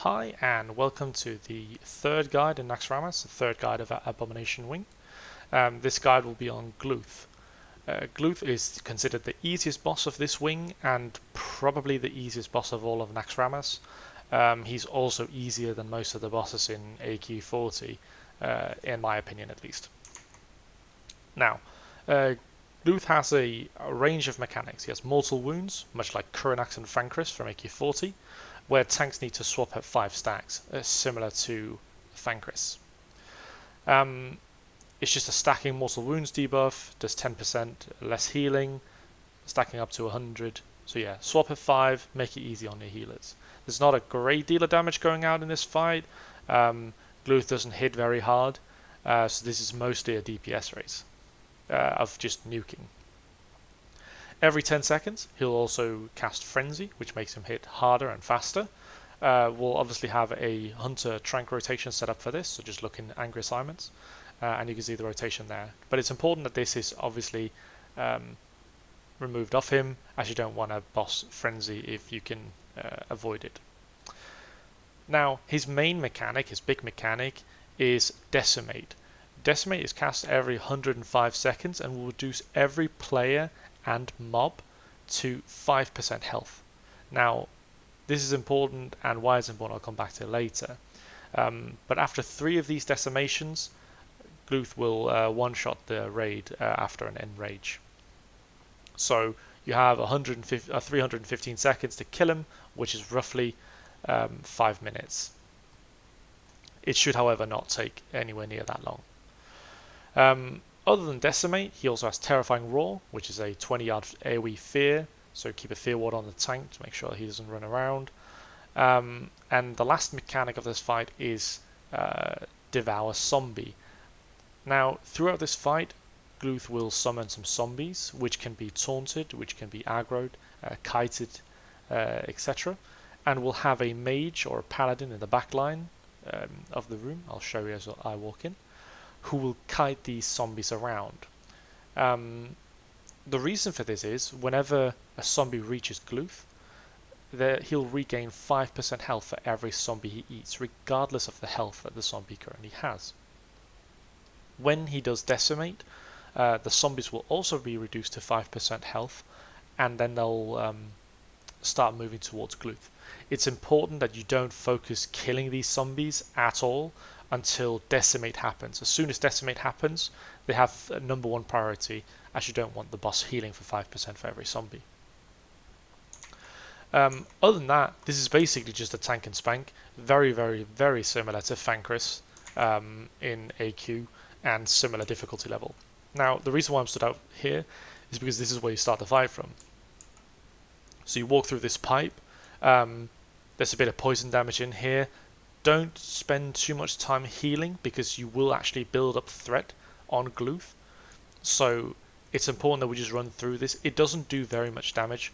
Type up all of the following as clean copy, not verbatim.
Hi and welcome to the third guide in Naxxramas, the third guide of Abomination Wing. This guide will be on Gluth. Gluth is considered the easiest boss of this wing and probably the easiest boss of all of Naxxramas. He's also easier than most of the bosses in AQ40, in my opinion at least. Now, Gluth has a range of mechanics. He has mortal wounds, much like Kuranax and Thancred from AQ40, where tanks need to swap at 5 stacks, similar to Thancred. It's just a stacking mortal wounds debuff, does 10% less healing, stacking up to 100. So yeah, swap at 5, make it easy on your healers. There's not a great deal of damage going out in this fight. Gluth doesn't hit very hard, so this is mostly a DPS race of just nuking. Every 10 seconds, he'll also cast Frenzy, which makes him hit harder and faster. We'll obviously have a Hunter Trank rotation set up for this, so just look in Angry Assignments, and you can see the rotation there. But it's important that this is obviously removed off him, as you don't want to boss Frenzy if you can avoid it. Now, his main mechanic, his big mechanic, is Decimate. Decimate is cast every 105 seconds and will reduce every player and mob to 5% health. Now, this is important, and why it's important I'll come back to later. But after 3 of these decimations, Gluth will one-shot the raid after an end rage. So you have 315 seconds to kill him, which is roughly 5 minutes. It should, however, not take anywhere near that long. Other than Decimate, he also has Terrifying Roar, which is a 20-yard AoE fear, so keep a fear ward on the tank to make sure he doesn't run around. And the last mechanic of this fight is Devour Zombie. Now, throughout this fight, Gluth will summon some zombies, which can be taunted, which can be aggroed, kited, etc. And we'll have a mage or a paladin in the back line of the room, I'll show you as I walk in, who will kite these zombies around. The reason for this is whenever a zombie reaches Gluth, he'll regain 5% health for every zombie he eats, regardless of the health that the zombie currently has. When he does Decimate, the zombies will also be reduced to 5% health, and then they'll start moving towards Gluth. It's important that you don't focus killing these zombies at all until Decimate happens. As soon as Decimate happens, they have a number 1 priority, as you don't want the boss healing for 5% for every zombie. Other than that, this is basically just a tank and spank, very, very, very similar to Thancred in AQ and similar difficulty level. Now, the reason why I'm stood out here is because this is where you start the fight from. So you walk through this pipe, there's a bit of poison damage in here. Don't spend too much time healing because you will actually build up threat on Gluth. So it's important that we just run through this. It doesn't do very much damage,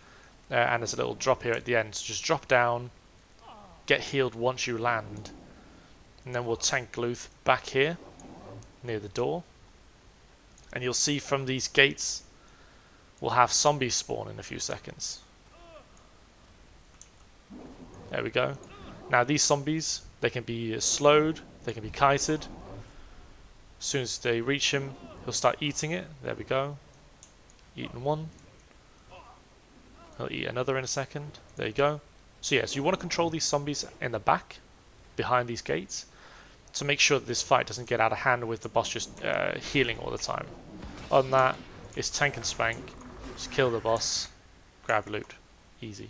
and there's a little drop here at the end. So just drop down, get healed once you land, and then we'll tank Gluth back here near the door. And you'll see from these gates we'll have zombies spawn in a few seconds. There we go. Now these zombies, they can be slowed, they can be kited. As soon as they reach him, he'll start eating it. There we go. Eating one. He'll eat another in a second. There you go. So yes, you want to control these zombies in the back, behind these gates, to make sure that this fight doesn't get out of hand with the boss just healing all the time. Other than that, it's tank and spank. Just kill the boss, grab loot. Easy.